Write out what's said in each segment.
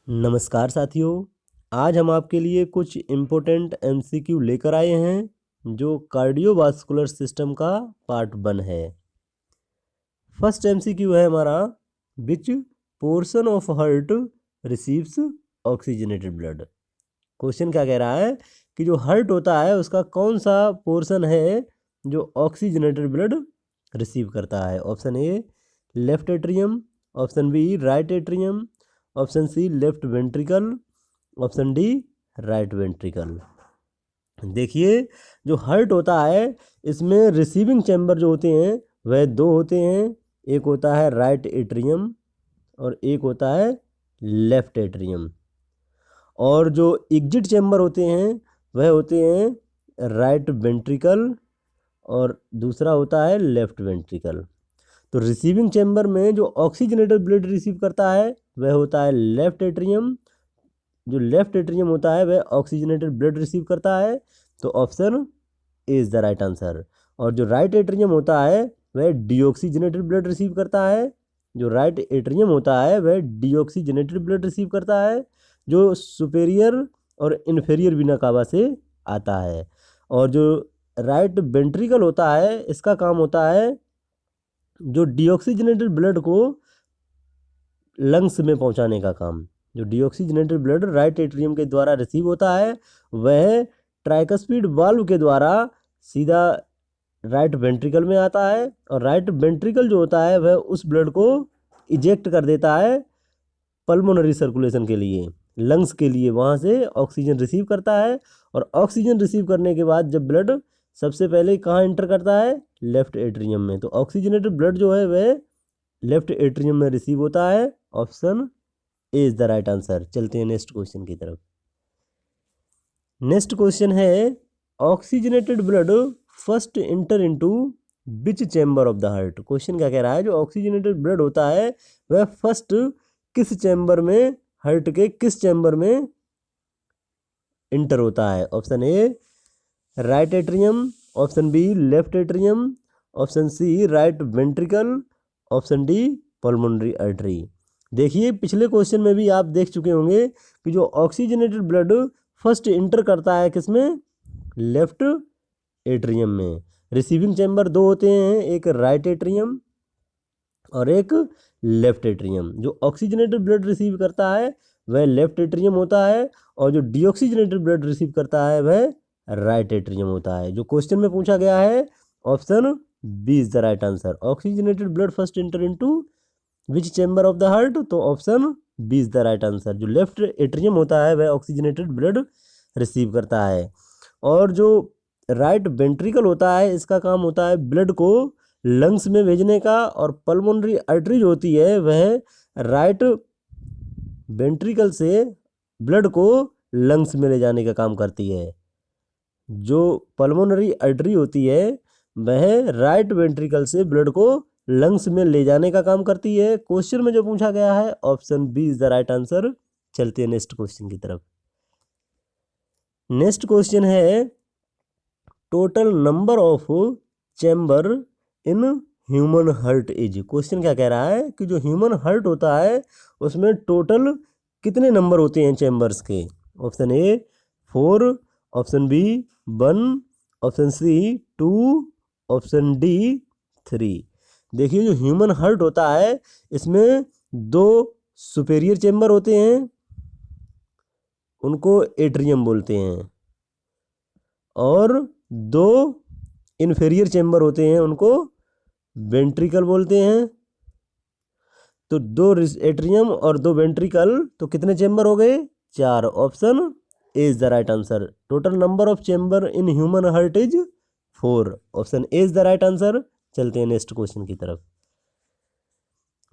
नमस्कार साथियों। आज हम आपके लिए कुछ इम्पोर्टेंट एमसीक्यू लेकर आए हैं जो कार्डियोवास्कुलर सिस्टम का पार्ट 1 है। फर्स्ट एमसीक्यू है हमारा, which portion of heart receives oxygenated blood. Question क्या कह रहा है कि जो हार्ट होता है उसका कौन सा पोर्शन है जो ऑक्सीजनेटेड ब्लड रिसीव करता है। Option A left atrium, option B right atrium, option C left ventricle, option D right ventricle. देखिए, जो हार्ट होता है इसमें रिसीविंग चैम्बर जो होते हैं वह दो होते हैं। एक होता है राइट एट्रियम और एक होता है लेफ्ट एट्रियम। और जो एग्जिट चैम्बर होते हैं वह होते हैं राइट वेंट्रिकल और दूसरा होता है लेफ्ट वेंट्रिकल। तो रिसीविंग चैम्बर में जो ऑक्सीजनेटेड ब्लड रिसीव करता है वह होता है लेफ्ट एट्रियम। जो लेफ्ट एट्रियम होता है वह ऑक्सीजनेटेड ब्लड रिसीव करता है, तो option A is the right answer. और जो राइट एट्रियम होता है वह डीऑक्सीजनेटेड ब्लड रिसीव करता है। जो राइट एट्रियम होता है वह डीऑक्सीजनेटेड ब्लड रिसीव करता है, जो सुपेरियर और इन्फेरियर वीना कावा से आता है। और जो राइट वेंट्रिकल होता है इसका काम होता है जो डीऑक्सीजनेटेड ब्लड को लंग्स में पहुंचाने का काम। जो डीऑक्सीजनेटेड ब्लड राइट एट्रियम के द्वारा रिसीव होता है वह ट्राइकस्पिड वाल्व के द्वारा सीधा राइट वेंट्रिकल में आता है, और राइट वेंट्रिकल जो होता है वह उस ब्लड को इजेक्ट कर देता है पल्मोनरी सर्कुलेशन के लिए, लंग्स के लिए, वहाँ से ऑक्सीजन रिसीव करता है। और ऑक्सीजन रिसीव करने के बाद जब ब्लड सबसे पहले कहाँ एंटर करता है, लेफ्ट एट्रियम में, तो ऑक्सीजनेटेड ब्लड जो है वह लेफ्ट एट्रियम में रिसीव होता है। Option A is the right answer. चलते हैं नेक्स्ट क्वेश्चन की तरफ। नेक्स्ट क्वेश्चन है, oxygenated blood first enter into which chamber of the heart. Question क्या कह रहा है, जो ऑक्सीजनेटेड ब्लड होता है वह फर्स्ट किस चैम्बर में, हार्ट के किस चैम्बर में इंटर होता है। Option A right atrium, option B left atrium, option C right ventricle, option D pulmonary artery. देखिए, पिछले क्वेश्चन में भी आप देख चुके होंगे कि जो ऑक्सीजनेटेड ब्लड फर्स्ट इंटर करता है किसमें, लेफ्ट एट्रियम में। रिसीविंग चैम्बर दो होते हैं, एक राइट एट्रियम और एक लेफ्ट एट्रियम। जो ऑक्सीजनेटेड ब्लड रिसीव करता है वह लेफ्ट एट्रियम होता है, और जो डीऑक्सीजनेटेड ब्लड रिसीव करता है वह राइट एट्रियम होता है। जो क्वेश्चन में पूछा गया है option B is the right answer. Oxygenated blood first enter into which chamber of the heart, तो option B is the right answer. जो लेफ्ट एट्रियम होता है वह ऑक्सीजनेटेड ब्लड रिसीव करता है। और जो राइट वेंट्रिकल होता है इसका काम होता है ब्लड को लंग्स में भेजने का, और पल्मोनरी आर्टरी जो होती है वह राइट वेंट्रिकल से ब्लड को लंग्स में ले जाने का काम करती है। जो पल्मोनरी आर्टरी होती है वह राइट वेंट्रिकल से ब्लड को लंग्स में ले जाने का काम करती है। क्वेश्चन में जो पूछा गया है option B is the right answer. चलते हैं नेक्स्ट क्वेश्चन की तरफ। नेक्स्ट क्वेश्चन है, total number of chamber in human heart is. Question क्या कह रहा है कि जो ह्यूमन हार्ट होता है उसमें टोटल कितने नंबर होते हैं चैम्बर्स के। Option A 4, option B 1, option C 2, option D 3। देखिए, जो ह्यूमन हार्ट होता है इसमें दो सुपेरियर चैम्बर होते हैं, उनको एट्रियम बोलते हैं, और दो इन्फेरियर चैम्बर होते हैं उनको वेंट्रिकल बोलते हैं। तो दो एट्रियम और दो वेंट्रिकल, तो कितने चैम्बर हो गए, 4। Option A is the right answer. Total number of chamber in human heart is 4। Option A is the right answer. चलते हैं नेक्स्ट क्वेश्चन की तरफ।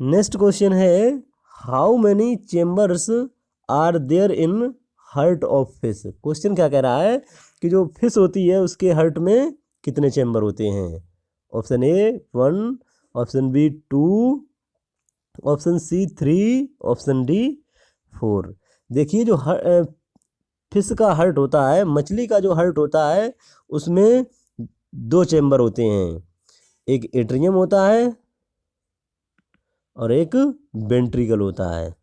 नेक्स्ट क्वेश्चन है, how many chambers are there in heart of fish. Question क्या कह रहा है कि जो फिश होती है उसके हार्ट में कितने चैम्बर होते हैं। Option A 1, option B 2, option C 3, option D 4। देखिए, जो फिश का हार्ट होता है, मछली का जो हार्ट होता है उसमें दो चैम्बर होते हैं, एक एट्रियम होता है और एक वेंट्रिकल होता है।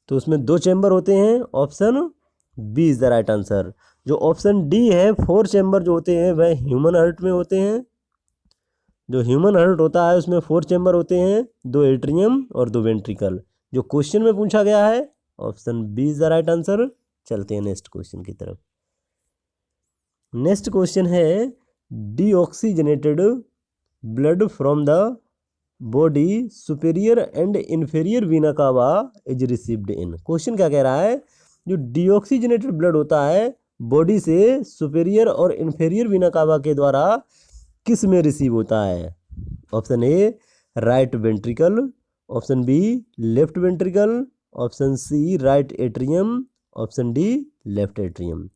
तो उसमें 2 चैम्बर होते हैं, option B is the right answer. जो ऑप्शन डी है 4 चैम्बर जो होते हैं वह ह्यूमन हार्ट में होते हैं। जो ह्यूमन हार्ट होता है उसमें 4 चैम्बर होते हैं, 2 एट्रियम और 2 वेंट्रिकल। जो क्वेश्चन में पूछा गया है option B is the right answer. चलते हैं नेक्स्ट क्वेश्चन की तरफ। नेक्स्ट क्वेश्चन है deoxygenated blood from the body superior and inferior vena cava is received in. Question क्या कह रहा है, जो डीऑक्सीजनेटेड ब्लड होता है बॉडी से सुपेरियर और इन्फेरियर वीना कावा के द्वारा किस में रिसीव होता है। Option A right ventricle, option B left ventricle, option C right atrium, option D left atrium.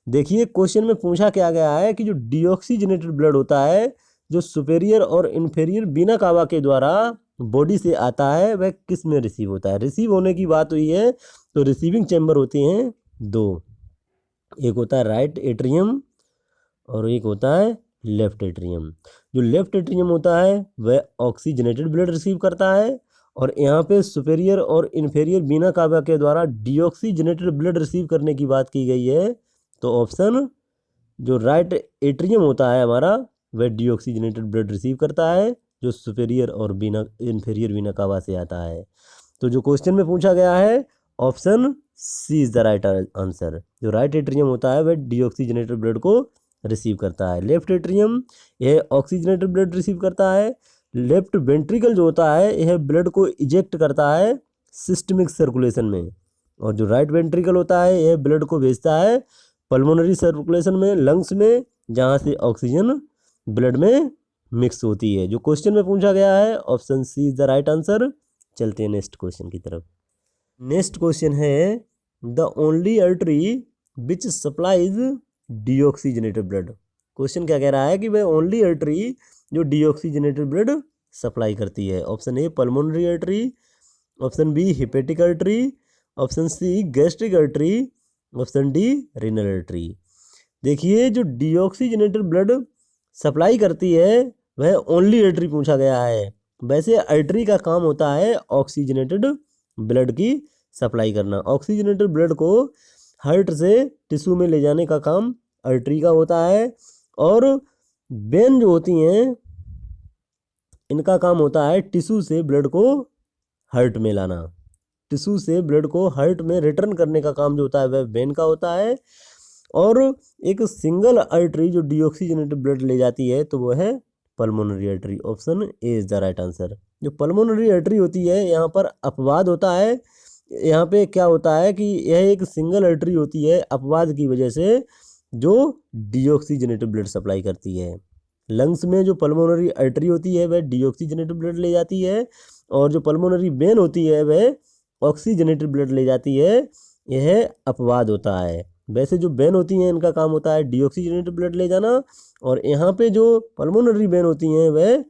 देखिए क्वेश्चन में पूछा क्या गया है कि जो डीऑक्सीजनेटेड ब्लड होता है जो सुपेरियर और इन्फेरियर वीना कावा के द्वारा बॉडी से आता है वह किस में रिसीव होता है। रिसीव होने की बात हुई है तो रिसीविंग चैम्बर होते हैं 2, एक होता है राइट एट्रियम और एक होता है लेफ्ट एट्रियम। जो लेफ्ट एट्रियम होता है वह ऑक्सीजनेटेड ब्लड रिसीव करता है और यहाँ पे सुपेरियर और इन्फेरियर वीना कावा के द्वारा डीऑक्सीजनेटेड ब्लड रिसीव करने की बात की गई है। तो ऑप्शन जो राइट एट्रियम होता है हमारा वह डीऑक्सीजनेटेड ब्लड रिसीव करता है जो सुपेरियर और इन्फेरियर वीना कावा से आता है। तो जो क्वेश्चन में पूछा गया है option C is the right answer. जो राइट एट्रियम होता है वह डीऑक्सीजनेटेड ब्लड को रिसीव करता है। लेफ्ट एट्रियम यह ऑक्सीजनेटेड ब्लड रिसीव करता है। लेफ्ट वेंट्रिकल जो होता है यह ब्लड को इजेक्ट करता है सिस्टमिक सर्कुलेशन में। और जो राइट वेंट्रिकल होता है यह ब्लड को भेजता है पल्मोनरी सर्कुलेशन में, लंग्स में, जहाँ से ऑक्सीजन ब्लड में मिक्स होती है। जो क्वेश्चन में पूछा गया है option C is the right answer. चलते हैं नेक्स्ट क्वेश्चन की तरफ। नेक्स्ट क्वेश्चन है the only artery which supplies deoxygenated blood. Question क्या कह रहा है कि वह ओनली आर्टरी जो डीऑक्सीजनेटेड ब्लड सप्लाई करती है। Option A pulmonary artery, option B hepatic artery, option C gastric artery, option D renal artery. देखिए जो डीऑक्सीजनेटेड ब्लड सप्लाई करती है वह ओनली आर्टरी पूछा गया है। वैसे आर्टरी का काम होता है ऑक्सीजनेटेड ब्लड की सप्लाई करना। ऑक्सीजनेटेड ब्लड को हार्ट से टिश्यू में ले जाने का काम आर्टरी का होता है। और वेन जो होती हैं इनका काम होता है टिश्यू से ब्लड को हार्ट में लाना। टिश्यू से ब्लड को हार्ट में रिटर्न करने का काम जो होता है वह वेन का होता है। और एक सिंगल आर्टरी जो डीऑक्सीजनेटेड ब्लड ले जाती है तो वो है pulmonary artery. Option A is the right answer. जो पल्मोनरी आर्टरी होती है यहाँ पर अपवाद होता है। यहाँ पे क्या होता है कि यह एक सिंगल आर्टरी होती है अपवाद की वजह से जो डीऑक्सीजनेटेड ब्लड सप्लाई करती है। लंग्स में जो पल्मोनरी आर्टरी होती है वह डीऑक्सीजनेटेड ब्लड ले जाती है और जो पल्मोनरी वेन होती है वह ऑक्सीजनेटेड ब्लड ले जाती है। यह अपवाद होता है। वैसे जो वेन होती हैं इनका काम होता है डीऑक्सीजनेटेड ब्लड ले जाना और यहाँ पे जो पल्मोनरी वेन होती हैं वह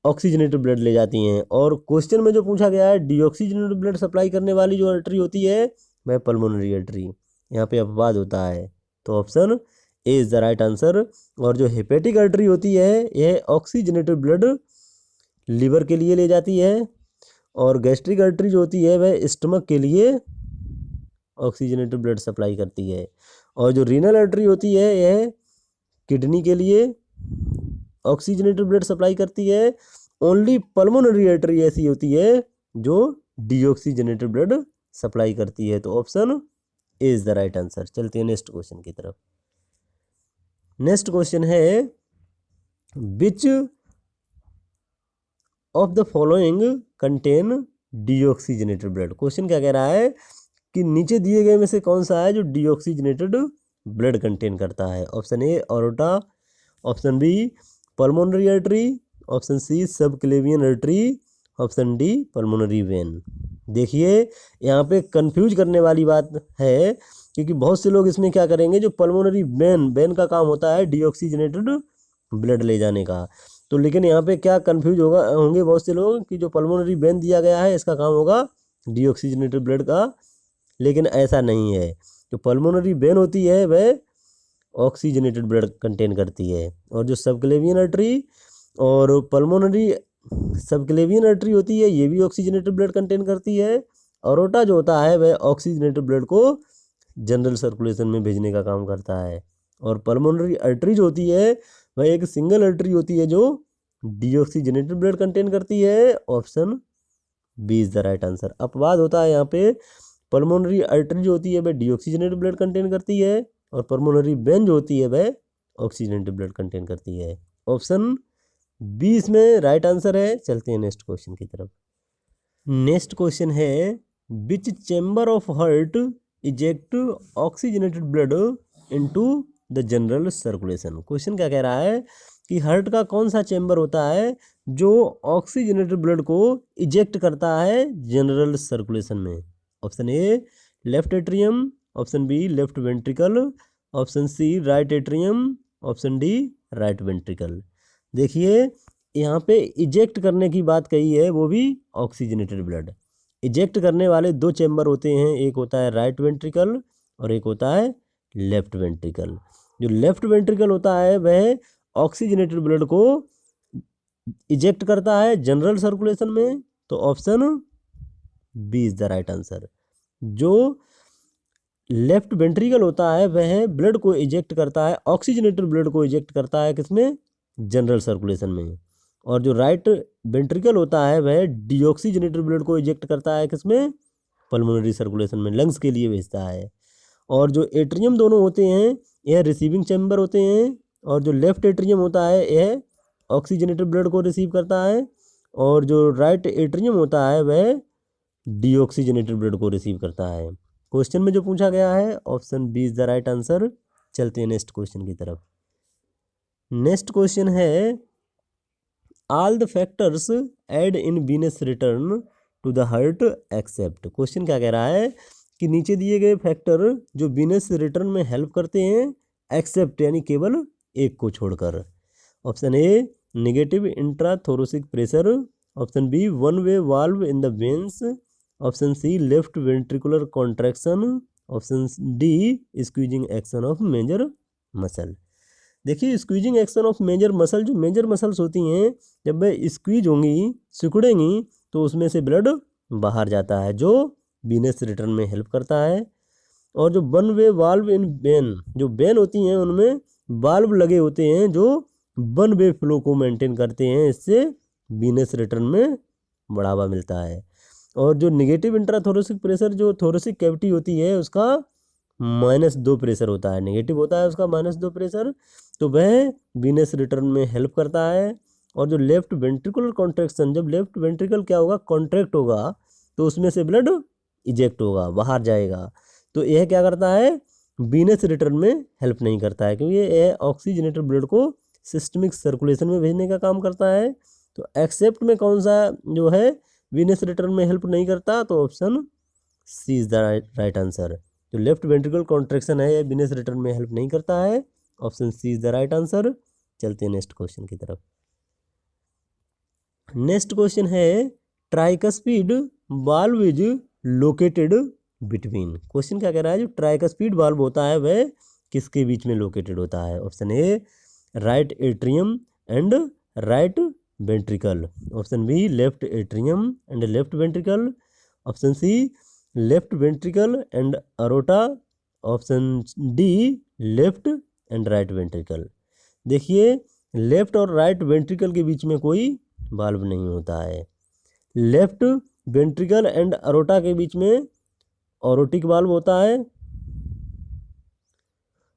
ऑक्सीजनेटेड ब्लड ले जाती हैं। और क्वेश्चन में जो पूछा गया है डीऑक्सीजनेटेड ब्लड सप्लाई करने वाली जो आर्टरी होती है वह पल्मोनरी आर्टरी, यहाँ पे अपवाद होता है। तो option A is the right answer. और जो हेपेटिक आर्टरी होती है यह ऑक्सीजनेटेड ब्लड लीवर के लिए ले जाती है और गैस्ट्रिक आर्टरी जो होती है वह स्टमक के लिए ऑक्सीजनेटेड ब्लड सप्लाई करती है। और जो रीनल आर्टरी होती है यह किडनी के लिए ऑक्सीजनेटेड ब्लड सप्लाई करती है। ओनली पल्मोनरी आर्टरी ऐसी होती है जो डीऑक्सीजनेटेड ब्लड सप्लाई करती है। तो option A is the right answer. चलते हैं नेक्स्ट क्वेश्चन की तरफ। नेक्स्ट क्वेश्चन है which of the following contain deoxygenated blood. Question क्या कह रहा है कि नीचे दिए गए में से कौन सा है जो डीऑक्सीजनेटेड ब्लड कंटेन करता है। Option A aorta, option B pulmonary artery, option C subclavian artery, option D pulmonary vein. देखिए यहाँ पे कंफ्यूज करने वाली बात है क्योंकि बहुत से लोग इसमें क्या करेंगे जो पल्मोनरी वेन का काम होता है डीऑक्सीजनेटेड ब्लड ले जाने का। तो लेकिन यहाँ पे क्या कंफ्यूज होंगे बहुत से लोग कि जो पल्मोनरी वेन दिया गया है इसका काम होगा डीऑक्सीजनेटेड ब्लड का, लेकिन ऐसा नहीं है। जो पल्मोनरी वेन होती है वह ऑक्सीजनेटेड ब्लड कंटेन करती है और जो सबक्लेवियन आर्टरी और पल्मोनरी सबक्लेवियन आर्टरी होती है ये भी ऑक्सीजनेटेड ब्लड कंटेन करती है अरोटा जो होता है वह ऑक्सीजनेटेड ब्लड को जनरल सर्कुलेशन में भेजने का काम करता है। और पल्मोनरी आर्टरी जो होती है वह एक सिंगल आर्टरी होती है जो डीऑक्सीजनेटेड ब्लड कंटेन करती है। Option B is the right answer. अपवाद होता है यहाँ पे, पल्मोनरी आर्टरी जो होती है वह डीऑक्सीजनेटेड ब्लड कंटेन करती है और पल्मोनरी वेन जो होती है वह ऑक्सीजनेटेड ब्लड कंटेन करती है। ऑप्शन बी इसमें राइट आंसर है। चलते हैं नेक्स्ट क्वेश्चन की तरफ। नेक्स्ट क्वेश्चन है which chamber of heart eject oxygenated blood into the general circulation. Question क्या कह रहा है कि हार्ट का कौन सा चेम्बर होता है जो ऑक्सीजनेटेड ब्लड को इजेक्ट करता है जनरल सर्कुलेशन में। Option A left atrium, option B left ventricle, option C right atrium, option D right ventricle. देखिए यहाँ पे इजेक्ट करने की बात कही है, वो भी ऑक्सीजनेटेड ब्लड। इजेक्ट करने वाले दो चेम्बर होते हैं, एक होता है राइट वेंट्रिकल और एक होता है लेफ्ट वेंट्रिकल। जो लेफ्ट वेंट्रिकल होता है वह ऑक्सीजनेटेड ब्लड को इजेक्ट करता है जनरल सर्कुलेशन में, तो option B is the right answer. जो लेफ्ट वेंट्रिकल होता है वह ब्लड को इजेक्ट करता है, ऑक्सीजनेटेड ब्लड को इजेक्ट करता है किसमें, जनरल सर्कुलेशन में। और जो राइट वेंट्रिकल होता है वह डीऑक्सीजनेटेड ब्लड को इजेक्ट करता है किसमें, पल्मोनरी सर्कुलेशन में, लंग्स के लिए भेजता है। और जो एट्रियम दोनों होते हैं यह रिसीविंग चैम्बर होते हैं, और जो लेफ्ट एट्रियम होता है यह ऑक्सीजनेटेड ब्लड को रिसीव करता है, और जो राइट एट्रियम होता है वह डीऑक्सीजनेटेड ब्लड को रिसीव करता है। क्वेश्चन में जो पूछा गया है option B is the right answer. चलते हैं नेक्स्ट क्वेश्चन की तरफ। नेक्स्ट क्वेश्चन है all the factors aid in venous return to the heart except. Question क्या कह रहा है कि नीचे दिए गए फैक्टर जो वीनस रिटर्न में हेल्प करते हैं एक्सेप्ट यानी केवल एक को छोड़कर। Option A negative intrathoracic pressure, option B one way valve in the veins, option C left ventricular contraction, option D squeezing action of major muscle. देखिए squeezing action of major muscle, जो major muscles होती हैं जब वह squeeze होंगी, सिकुड़ेंगी, तो उसमें से ब्लड बाहर जाता है जो वीनस रिटर्न में हेल्प करता है। और जो one way valve in when, जो वेन होती हैं उनमें वाल्व लगे होते हैं जो वन वे फ्लो को मेंटेन करते हैं, इससे वीनस रिटर्न में बढ़ावा मिलता है। और जो नेगेटिव इंट्राथोरेसिक प्रेशर, जो थोरेसिक कैविटी होती है उसका -2 प्रेशर होता है, नेगेटिव होता है उसका -2 प्रेशर, तो वह वीनस रिटर्न में हेल्प करता है। और जो लेफ्ट वेंट्रिकुलर कॉन्ट्रैक्शन, जब लेफ्ट वेंट्रिकल क्या होगा, कॉन्ट्रैक्ट होगा, तो उसमें से ब्लड इजेक्ट होगा, बाहर जाएगा, तो यह क्या करता है, वीनस रिटर्न में हेल्प नहीं करता है, क्योंकि यह ऑक्सीजनेटेड ब्लड को सिस्टमिक सर्कुलेशन में भेजने का काम करता है। तो एक्सेप्ट में कौन सा जो है वीनस रिटर्न में हेल्प नहीं करता, तो option C is the right answer. जो लेफ्ट वेंट्रिकल कॉन्ट्रैक्शन है यह वीनस रिटर्न में हेल्प नहीं करता है, option C is the right answer. चलते हैं नेक्स्ट क्वेश्चन की तरफ। नेक्स्ट क्वेश्चन है tricuspid valve is located between. Question क्या कह रहा है, जो ट्राइकस्पीड वाल्व होता है वह किसके बीच में लोकेटेड होता है। Option A right atrium and right ventricle, option B left atrium and left ventricle, option C left ventricle and aorta, option D left and right ventricle. देखिए लेफ्ट और राइट वेंट्रिकल के बीच में कोई वाल्व नहीं होता है। लेफ्ट वेंट्रिकल एंड अरोटा के बीच में ऑरोटिक वाल्व होता है,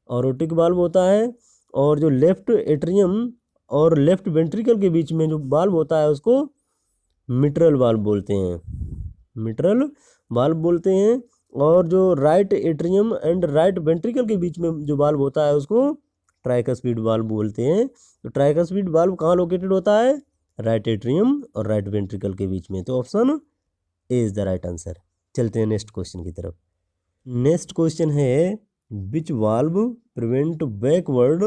ऑरोटिक वाल्व होता है। और जो लेफ्ट एट्रियम और लेफ्ट वेंट्रिकल के बीच में जो वाल्व होता है उसको मिट्रल वाल्व बोलते हैं, मिट्रल वाल्व बोलते हैं। और जो right atrium and right ventricle के बीच में जो वाल्व होता है उसको ट्राइकस्पीड वाल्व बोलते हैं। तो ट्राइकस्पीड वाल्व कहाँ लोकेटेड होता है, राइट एट्रियम और राइट वेंट्रिकल के बीच में, तो option A is the right answer. चलते हैं नेक्स्ट क्वेश्चन की तरफ। नेक्स्ट क्वेश्चन है which valve prevent backward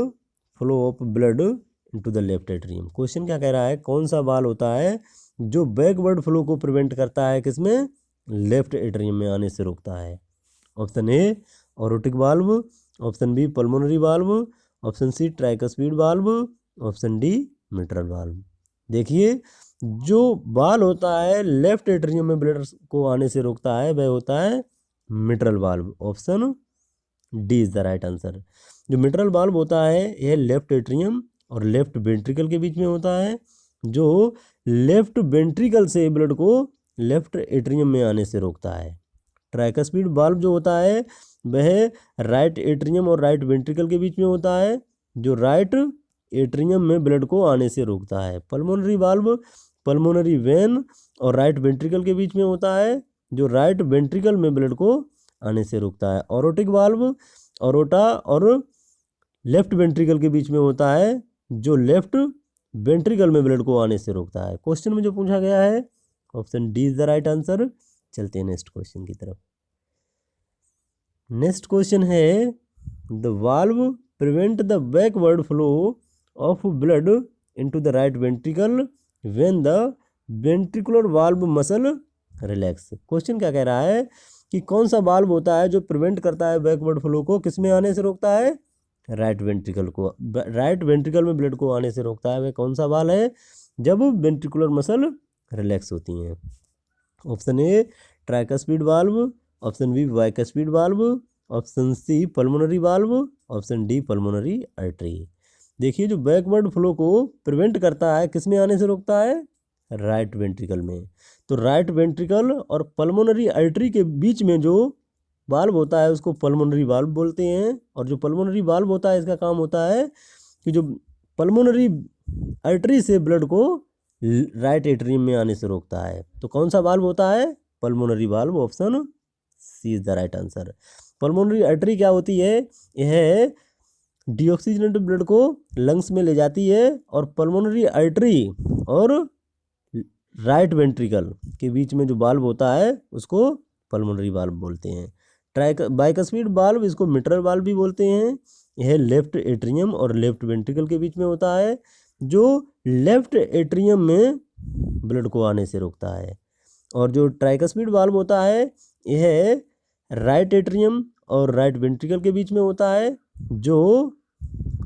flow of blood into the left atrium. Question क्या कह रहा है, कौन सा वाल्व होता है जो बैकवर्ड फ्लो को प्रिवेंट करता है किसमें, लेफ्ट एट्रियम में आने से रोकता है। Option A aortic valve, option B pulmonary valve, option C tricuspid valve, option D mitral valve. देखिए जो वाल्व होता है लेफ्ट एट्रियम में ब्लड को आने से रोकता है वह होता है mitral valve. Option D is the right answer. जो मिट्रल वाल्व होता है यह लेफ्ट एट्रियम और लेफ्ट वेंट्रिकल के बीच में होता है, जो लेफ्ट वेंट्रिकल से ब्लड को लेफ्ट एट्रियम में आने से रोकता है। ट्राइकस्पिड वाल्व जो होता है वह राइट एट्रियम और राइट वेंट्रिकल के बीच में होता है, जो राइट एट्रियम में ब्लड को आने से रोकता है। पल्मोनरी वाल्व पल्मोनरी वेन और राइट वेंट्रिकल के बीच में होता है, जो राइट वेंट्रिकल में ब्लड को आने से रोकता है। ऑरोटिक वाल्व ऑरोटा और लेफ्ट वेंट्रिकल के बीच में होता है, जो लेफ्ट वेंट्रिकल में ब्लड को आने से रोकता है। क्वेश्चन में जो पूछा गया है option D is the right answer. चलते हैं नेक्स्ट क्वेश्चन की तरफ। नेक्स्ट क्वेश्चन है the valve prevent the backward flow of blood into the right ventricle when the ventricular valve muscle relax. Question क्या कह रहा है कि कौन सा वाल्व होता है जो प्रिवेंट करता है बैकवर्ड फ्लो को, किस में आने से रोकता है, राइट वेंट्रिकल को। राइट वेंट्रिकल में ब्लड को आने से रोकता है वह कौन सा वाल्व है, जब वेंट्रिकुलर मसल रिलैक्स होती हैं। Option A tricuspid valve, option B bicuspid valve, option C pulmonary valve, option D pulmonary artery. देखिए जो बैकवर्ड फ्लो को प्रिवेंट करता है किस में आने से रोकता है, राइट वेंट्रिकल में। तो राइट वेंट्रिकल और पल्मोनरी आर्टरी के बीच में जो वाल्व होता है उसको पल्मोनरी वाल्व बोलते हैं। और जो पल्मोनरी वाल्व होता है इसका काम होता है कि जो पल्मोनरी आर्टरी से ब्लड को राइट एट्रियम में आने से रोकता है। तो कौन सा वाल्व होता है, pulmonary valve. Option C is the right answer. Pulmonary artery क्या होती है, यह डीऑक्सीजनेटेड ब्लड को लंग्स में ले जाती है, और पल्मोनरी आर्टरी और राइट वेंट्रिकल के बीच में जो वाल्व होता है उसको पल्मोनरी वाल्व बोलते हैं। बाइकस्पिड वाल्व इसको मिट्रल वाल्व भी बोलते हैं। यह लेफ्ट एट्रियम और लेफ्ट वेंट्रिकल के बीच में होता है, जो लेफ्ट एट्रियम में ब्लड को आने से रोकता है। और जो ट्राइकस्पिड वाल्व होता है यह राइट एट्रियम और राइट वेंट्रिकल के बीच में होता है, जो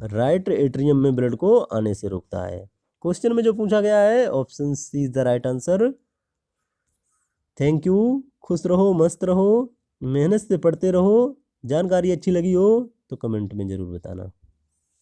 राइट एट्रियम में ब्लड को आने से रोकता है। क्वेश्चन में जो पूछा गया है option C is the right answer. Thank you. खुश रहो, मस्त रहो, मेहनत से पढ़ते रहो। जानकारी अच्छी लगी हो तो कमेंट में ज़रूर बताना।